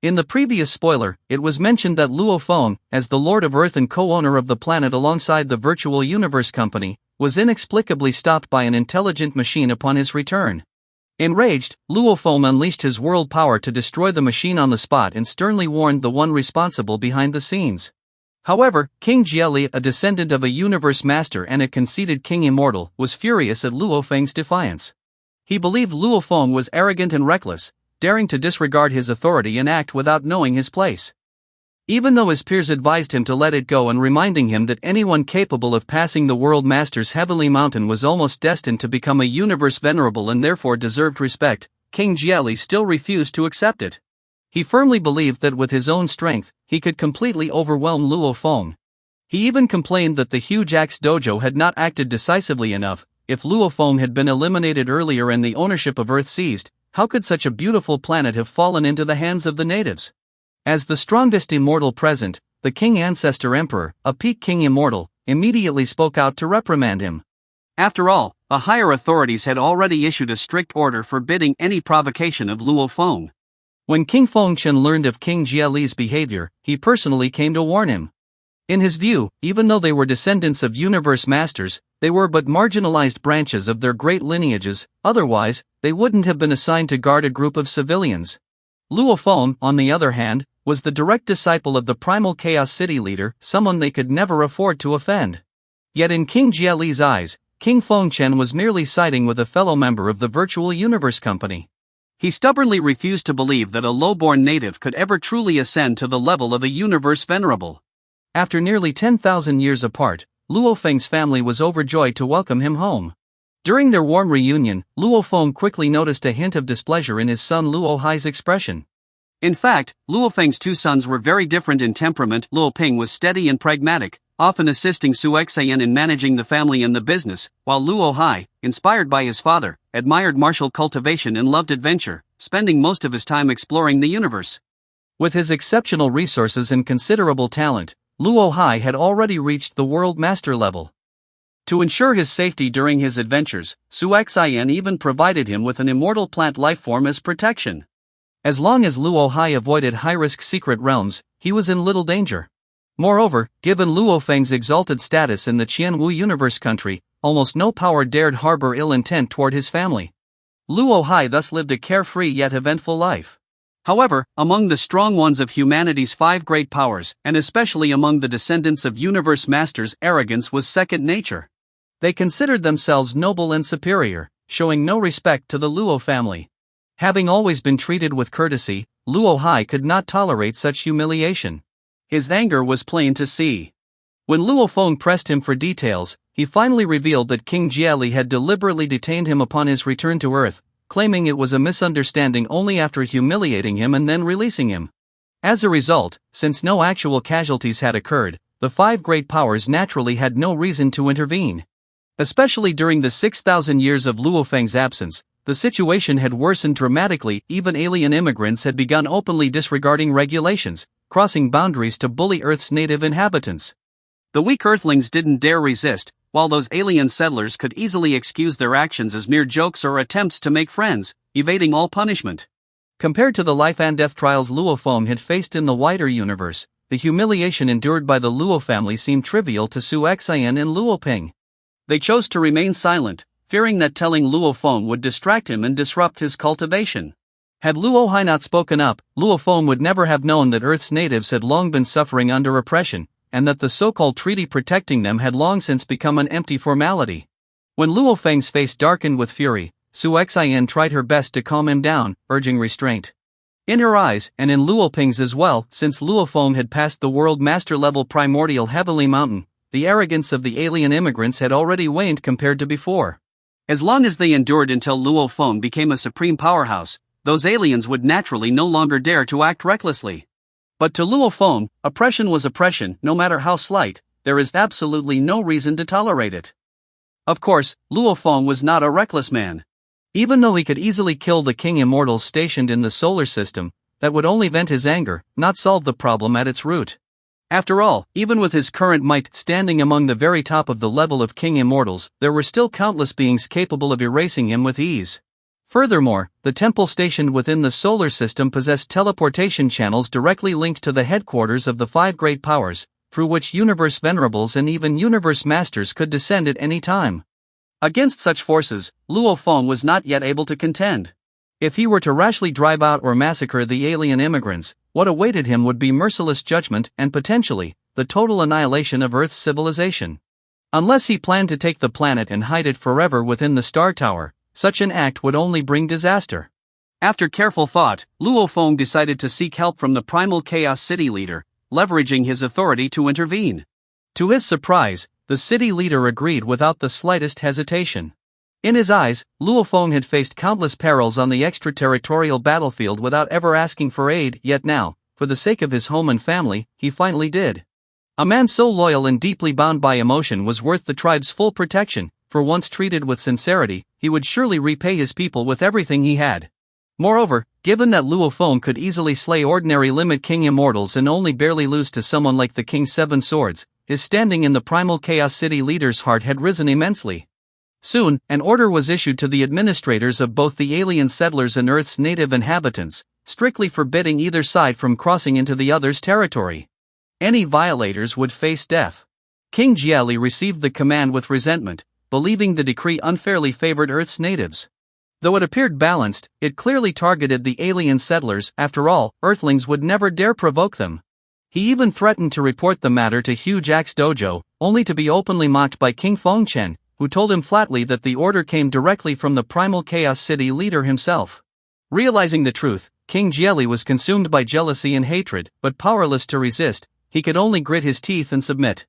In the previous spoiler, it was mentioned that Luo Feng, as the Lord of Earth and co-owner of the planet alongside the Virtual Universe Company, was inexplicably stopped by an intelligent machine upon his return. Enraged, Luo Feng unleashed his world power to destroy the machine on the spot and sternly warned the one responsible behind the scenes. However, King Jali, a descendant of a universe master and a conceited king immortal, was furious at Luo Feng's defiance. He believed Luo Feng was arrogant and reckless, daring to disregard his authority and act without knowing his place. Even though his peers advised him to let it go and reminding him that anyone capable of passing the World Master's heavenly mountain was almost destined to become a universe venerable and therefore deserved respect, King Jali still refused to accept it. He firmly believed that with his own strength, he could completely overwhelm Luo Feng. He even complained that the huge Axe Dojo had not acted decisively enough. If Luo Feng had been eliminated earlier and the ownership of Earth seized, how could such a beautiful planet have fallen into the hands of the natives? As the strongest immortal present, the King Ancestor Emperor, a peak king immortal, immediately spoke out to reprimand him. After all, the higher authorities had already issued a strict order forbidding any provocation of Luo Feng. When King Feng learned of King Jiali's behavior, he personally came to warn him. In his view, even though they were descendants of universe masters, they were but marginalized branches of their great lineages, otherwise, they wouldn't have been assigned to guard a group of civilians. Luo Feng, on the other hand, was the direct disciple of the primal Chaos City leader, someone they could never afford to offend. Yet in King Jiali's eyes, King Feng was merely siding with a fellow member of the Virtual Universe Company. He stubbornly refused to believe that a low-born native could ever truly ascend to the level of a universe venerable. After nearly 10,000 years apart, Luo Feng's family was overjoyed to welcome him home. During their warm reunion, Luo Feng quickly noticed a hint of displeasure in his son Luo Hai's expression. In fact, Luo Feng's two sons were very different in temperament. Luo Ping was steady and pragmatic, often assisting Su Xian in managing the family and the business, while Luo Hai, inspired by his father, admired martial cultivation and loved adventure, spending most of his time exploring the universe. With his exceptional resources and considerable talent, Luo Hai had already reached the world master level. To ensure his safety during his adventures, Su Xian even provided him with an immortal plant lifeform as protection. As long as Luo Hai avoided high-risk secret realms, he was in little danger. Moreover, given Luo Feng's exalted status in the Qianwu universe country, almost no power dared harbor ill intent toward his family. Luo Hai thus lived a carefree yet eventful life. However, among the strong ones of humanity's five great powers, and especially among the descendants of universe masters, arrogance was second nature. They considered themselves noble and superior, showing no respect to the Luo family. Having always been treated with courtesy, Luo Hai could not tolerate such humiliation. His anger was plain to see. When Luo Feng pressed him for details, he finally revealed that King Jali had deliberately detained him upon his return to Earth, claiming it was a misunderstanding only after humiliating him and then releasing him. As a result, since no actual casualties had occurred, the five great powers naturally had no reason to intervene. Especially during the 6,000 years of Luo Feng's absence, the situation had worsened dramatically. Even alien immigrants had begun openly disregarding regulations, crossing boundaries to bully Earth's native inhabitants. The weak Earthlings didn't dare resist, while those alien settlers could easily excuse their actions as mere jokes or attempts to make friends, evading all punishment. Compared to the life and death trials Luo Feng had faced in the wider universe, the humiliation endured by the Luo family seemed trivial to Su Xian and Luo Ping. They chose to remain silent, fearing that telling Luo Feng would distract him and disrupt his cultivation. Had Luo Hai not spoken up, Luo Feng would never have known that Earth's natives had long been suffering under oppression, and that the so-called treaty protecting them had long since become an empty formality. When Luo Feng's face darkened with fury, Su Xian tried her best to calm him down, urging restraint. In her eyes, and in Luo Ping's as well, since Luo Feng had passed the world master level primordial heavenly mountain, the arrogance of the alien immigrants had already waned compared to before. As long as they endured until Luo Feng became a supreme powerhouse, those aliens would naturally no longer dare to act recklessly. But to Luo Feng, oppression was oppression. No matter how slight, there is absolutely no reason to tolerate it. Of course, Luo Feng was not a reckless man. Even though he could easily kill the king immortals stationed in the solar system, that would only vent his anger, not solve the problem at its root. After all, even with his current might standing among the very top of the level of king immortals, there were still countless beings capable of erasing him with ease. Furthermore, the temple stationed within the solar system possessed teleportation channels directly linked to the headquarters of the five great powers, through which universe venerables and even universe masters could descend at any time. Against such forces, Luo Feng was not yet able to contend. If he were to rashly drive out or massacre the alien immigrants, what awaited him would be merciless judgment and potentially, the total annihilation of Earth's civilization. Unless he planned to take the planet and hide it forever within the Star Tower, such an act would only bring disaster. After careful thought, Luo Feng decided to seek help from the Primal Chaos City leader, leveraging his authority to intervene. To his surprise, the city leader agreed without the slightest hesitation. In his eyes, Luo Feng had faced countless perils on the extraterritorial battlefield without ever asking for aid, yet now, for the sake of his home and family, he finally did. A man so loyal and deeply bound by emotion was worth the tribe's full protection, for once treated with sincerity, he would surely repay his people with everything he had. Moreover, given that Luo Feng could easily slay ordinary Limit King immortals and only barely lose to someone like the King's Seven Swords, his standing in the Primal Chaos City leader's heart had risen immensely. Soon, an order was issued to the administrators of both the alien settlers and Earth's native inhabitants, strictly forbidding either side from crossing into the other's territory. Any violators would face death. King Jali received the command with resentment, believing the decree unfairly favored Earth's natives. Though it appeared balanced, it clearly targeted the alien settlers. After all, Earthlings would never dare provoke them. He even threatened to report the matter to Huge Axe Dojo, only to be openly mocked by King Feng, who told him flatly that the order came directly from the Primal Chaos City leader himself. Realizing the truth, King Jali was consumed by jealousy and hatred, but powerless to resist, he could only grit his teeth and submit.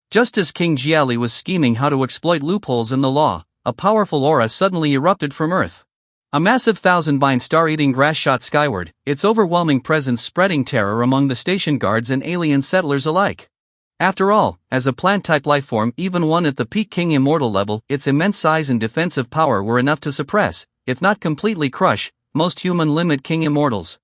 Just as King Jali was scheming how to exploit loopholes in the law, a powerful aura suddenly erupted from Earth. A massive thousand-vine star-eating grass shot skyward, its overwhelming presence spreading terror among the station guards and alien settlers alike. After all, as a plant-type lifeform, even one at the peak King Immortal level, its immense size and defensive power were enough to suppress, if not completely crush, most human Limit King Immortals.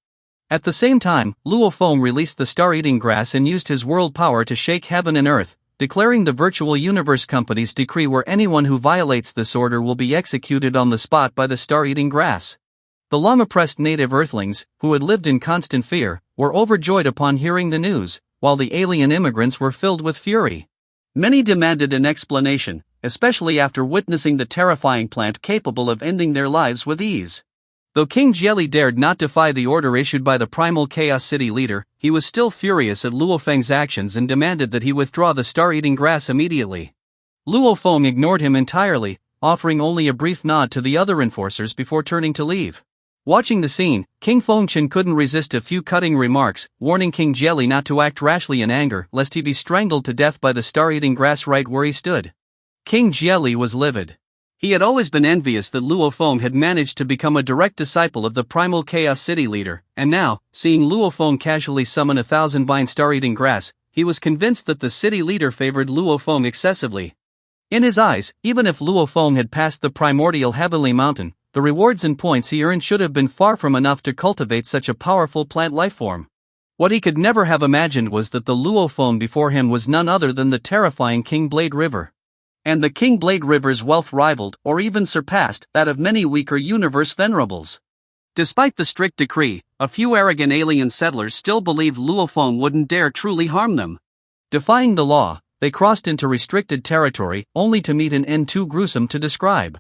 At the same time, Luo Feng released the star-eating grass and used his world power to shake heaven and earth, declaring the Virtual Universe Company's decree where anyone who violates this order will be executed on the spot by the star-eating grass. The long-oppressed native Earthlings, who had lived in constant fear, were overjoyed upon hearing the news, while the alien immigrants were filled with fury. Many demanded an explanation, especially after witnessing the terrifying plant capable of ending their lives with ease. Though King Jali dared not defy the order issued by the Primal Chaos City leader, he was still furious at Luo Feng's actions and demanded that he withdraw the star-eating grass immediately. Luo Feng ignored him entirely, offering only a brief nod to the other enforcers before turning to leave. Watching the scene, King Feng couldn't resist a few cutting remarks, warning King Jali not to act rashly in anger lest he be strangled to death by the star-eating grass right where he stood. King Jali was livid. He had always been envious that Luo Feng had managed to become a direct disciple of the Primal Chaos City leader, and now, seeing Luo Feng casually summon a thousand-vine star-eating grass, he was convinced that the city leader favored Luo Feng excessively. In his eyes, even if Luo Feng had passed the primordial Heavenly Mountain, the rewards and points he earned should have been far from enough to cultivate such a powerful plant lifeform. What he could never have imagined was that the Luo Feng before him was none other than the terrifying King Blade River. And the King Blade River's wealth rivaled, or even surpassed, that of many weaker universe venerables. Despite the strict decree, a few arrogant alien settlers still believed Luo Feng wouldn't dare truly harm them. Defying the law, they crossed into restricted territory, only to meet an end too gruesome to describe.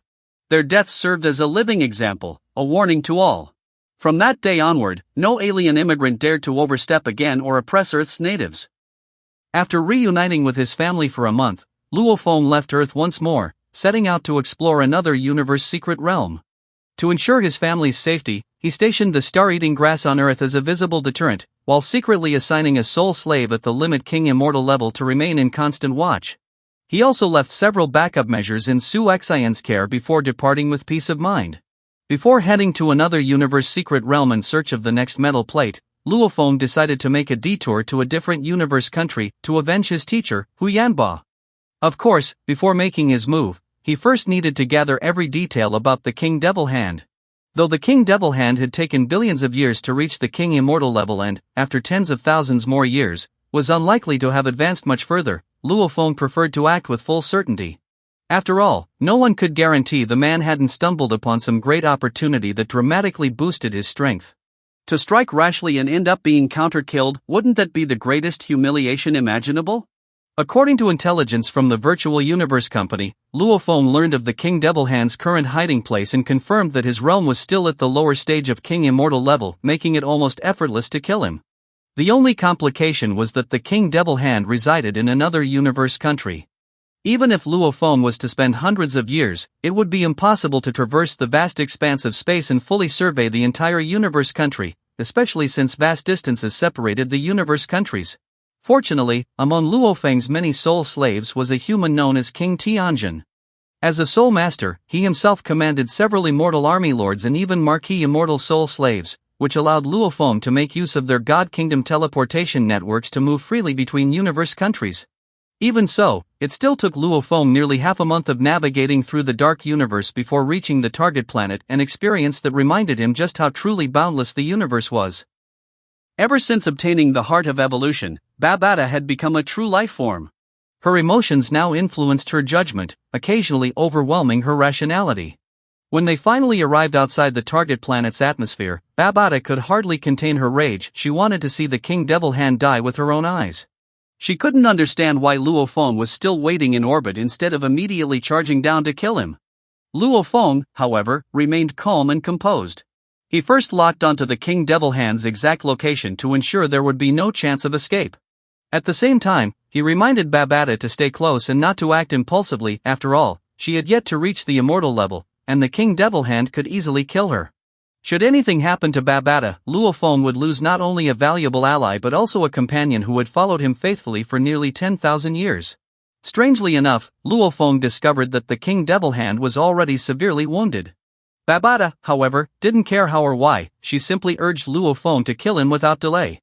Their deaths served as a living example, a warning to all. From that day onward, no alien immigrant dared to overstep again or oppress Earth's natives. After reuniting with his family for a month, Luo Feng left Earth once more, setting out to explore another universe secret realm. To ensure his family's safety, he stationed the star-eating grass on Earth as a visible deterrent, while secretly assigning a sole slave at the Limit King Immortal level to remain in constant watch. He also left several backup measures in Su Xian's care before departing with peace of mind. Before heading to another universe secret realm in search of the next metal plate, Luo Feng decided to make a detour to a different universe country to avenge his teacher, Yanba. Of course, before making his move, he first needed to gather every detail about the King Devil Hand. Though the King Devil Hand had taken billions of years to reach the King Immortal level and, after tens of thousands more years, was unlikely to have advanced much further, Luo Feng preferred to act with full certainty. After all, no one could guarantee the man hadn't stumbled upon some great opportunity that dramatically boosted his strength. To strike rashly and end up being counter-killed, wouldn't that be the greatest humiliation imaginable? According to intelligence from the Virtual Universe Company, Luo Feng learned of the King Devilhand's current hiding place and confirmed that his realm was still at the lower stage of King Immortal level, making it almost effortless to kill him. The only complication was that the King Devilhand resided in another universe country. Even if Luo Feng was to spend hundreds of years, it would be impossible to traverse the vast expanse of space and fully survey the entire universe country, especially since vast distances separated the universe countries. Fortunately, among Luo Feng's many soul slaves was a human known as King Tianjin. As a soul master, he himself commanded several immortal army lords and even marquee immortal soul slaves, which allowed Luo Feng to make use of their God Kingdom teleportation networks to move freely between universe countries. Even so, it still took Luo Feng nearly half a month of navigating through the dark universe before reaching the target planet, an experience that reminded him just how truly boundless the universe was. Ever since obtaining the Heart of Evolution, Babata had become a true life form. Her emotions now influenced her judgment, occasionally overwhelming her rationality. When they finally arrived outside the target planet's atmosphere, Babata could hardly contain her rage. She wanted to see the King Devilhand die with her own eyes. She couldn't understand why Luo Feng was still waiting in orbit instead of immediately charging down to kill him. Luo Feng, however, remained calm and composed. He first locked onto the King Devilhand's exact location to ensure there would be no chance of escape. At the same time, he reminded Babata to stay close and not to act impulsively. After all, she had yet to reach the immortal level, and the King Devilhand could easily kill her. Should anything happen to Babata, Luo Feng would lose not only a valuable ally but also a companion who had followed him faithfully for nearly 10,000 years. Strangely enough, Luo Feng discovered that the King Devilhand was already severely wounded. Babata, however, didn't care how or why. She simply urged Luo Feng to kill him without delay.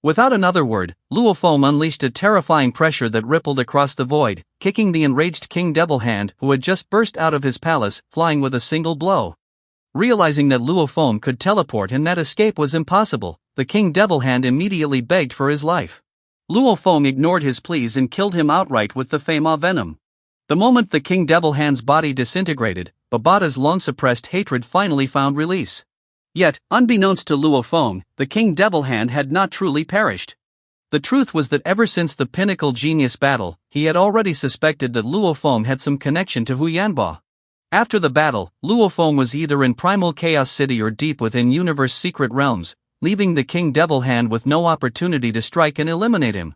Without another word, Luo Feng unleashed a terrifying pressure that rippled across the void, kicking the enraged King Devilhand, who had just burst out of his palace, flying with a single blow. Realizing that Luo Feng could teleport and that escape was impossible, the King Devilhand immediately begged for his life. Luo Feng ignored his pleas and killed him outright with the Fema venom. The moment the King Devilhand's body disintegrated, Babata's long-suppressed hatred finally found release. Yet, unbeknownst to Luo Feng, the King Devilhand had not truly perished. The truth was that ever since the Pinnacle Genius battle, he had already suspected that Luo Feng had some connection to Yanba. After the battle, Luo Feng was either in Primal Chaos City or deep within Universe Secret Realms, leaving the King Devilhand with no opportunity to strike and eliminate him.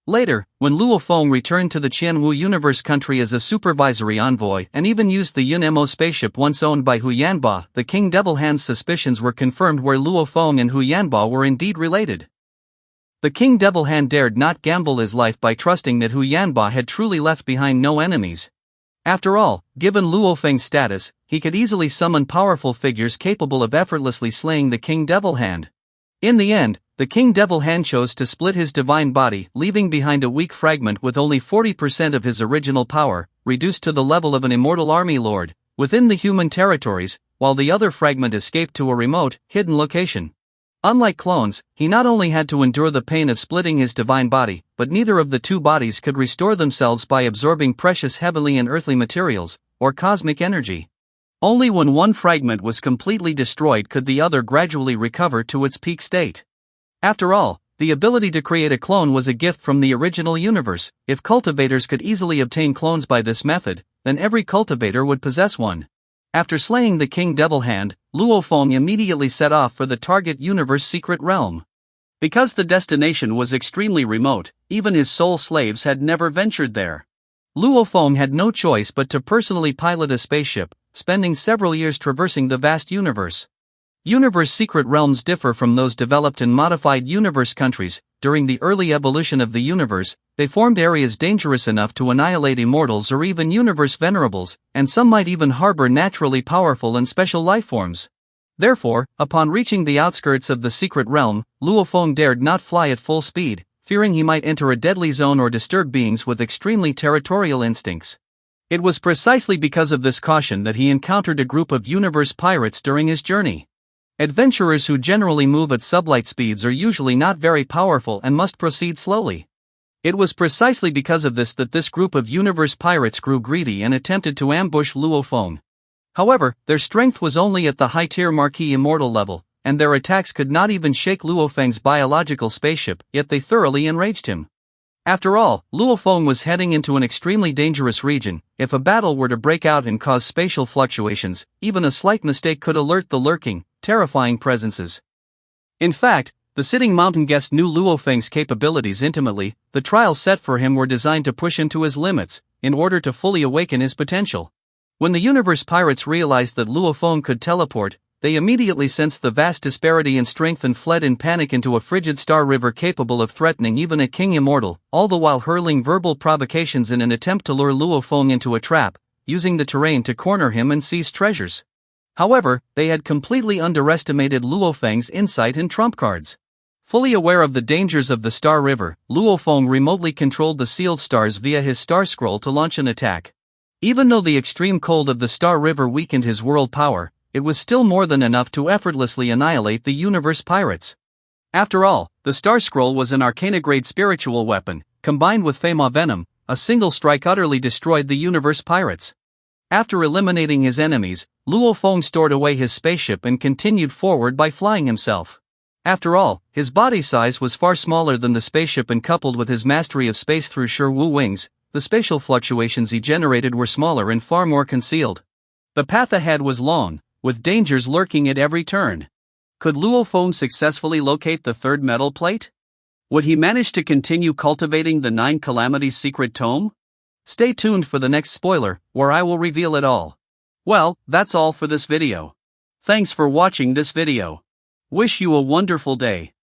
Later, when Luo Feng returned to the Qianwu Universe country as a supervisory envoy and even used the Yunemo spaceship once owned by Yanba, the King Devilhand's suspicions were confirmed where Luo Feng and Yanba were indeed related. The King Devilhand dared not gamble his life by trusting that Yanba had truly left behind no enemies. After all, given Luo Feng's status, he could easily summon powerful figures capable of effortlessly slaying the King Devilhand. In the end, the King Devilhand chose to split his divine body, leaving behind a weak fragment with only 40% of his original power, reduced to the level of an immortal army lord, within the human territories, while the other fragment escaped to a remote, hidden location. Unlike clones, he not only had to endure the pain of splitting his divine body, but neither of the two bodies could restore themselves by absorbing precious heavenly and earthly materials, or cosmic energy. Only when one fragment was completely destroyed could the other gradually recover to its peak state. After all, the ability to create a clone was a gift from the original universe. If cultivators could easily obtain clones by this method, then every cultivator would possess one. After slaying the King Devilhand, Luo Feng immediately set off for the target universe secret realm. Because the destination was extremely remote, even his soul slaves had never ventured there. Luo Feng had no choice but to personally pilot a spaceship, spending several years traversing the vast universe. Universe secret realms differ from those developed in modified universe countries. During the early evolution of the universe, they formed areas dangerous enough to annihilate immortals or even universe venerables, and some might even harbor naturally powerful and special life forms. Therefore, upon reaching the outskirts of the secret realm, Luo Feng dared not fly at full speed, fearing he might enter a deadly zone or disturb beings with extremely territorial instincts. It was precisely because of this caution that he encountered a group of universe pirates during his journey. Adventurers who generally move at sublight speeds are usually not very powerful and must proceed slowly. It was precisely because of this that this group of universe pirates grew greedy and attempted to ambush Luo Feng. However, their strength was only at the high-tier Marquis Immortal level, and their attacks could not even shake Luo Feng's biological spaceship, yet they thoroughly enraged him. After all, Luo Feng was heading into an extremely dangerous region. If a battle were to break out and cause spatial fluctuations, even a slight mistake could alert the lurking, terrifying presences. In fact, the sitting mountain guest knew Luo Feng's capabilities intimately. The trials set for him were designed to push him to his limits, in order to fully awaken his potential. When the universe pirates realized that Luo Feng could teleport, they immediately sensed the vast disparity in strength and fled in panic into a frigid star river capable of threatening even a king immortal, all the while hurling verbal provocations in an attempt to lure Luo Feng into a trap, using the terrain to corner him and seize treasures. However, they had completely underestimated Luo Feng's insight and trump cards. Fully aware of the dangers of the Star River, Luo Feng remotely controlled the sealed stars via his star scroll to launch an attack. Even though the extreme cold of the Star River weakened his world power, it was still more than enough to effortlessly annihilate the universe pirates. After all, the Star Scroll was an Arcana-grade spiritual weapon. Combined with Feng Venom, a single strike utterly destroyed the universe pirates. After eliminating his enemies, Luo Feng stored away his spaceship and continued forward by flying himself. After all, his body size was far smaller than the spaceship, and coupled with his mastery of space through Shi Wu wings, the spatial fluctuations he generated were smaller and far more concealed. The path ahead was long, with dangers lurking at every turn. Could Luo Feng successfully locate the third metal plate? Would he manage to continue cultivating the 9 Calamities secret tome? Stay tuned for the next spoiler, where I will reveal it all. Well, that's all for this video. Thanks for watching this video. Wish you a wonderful day.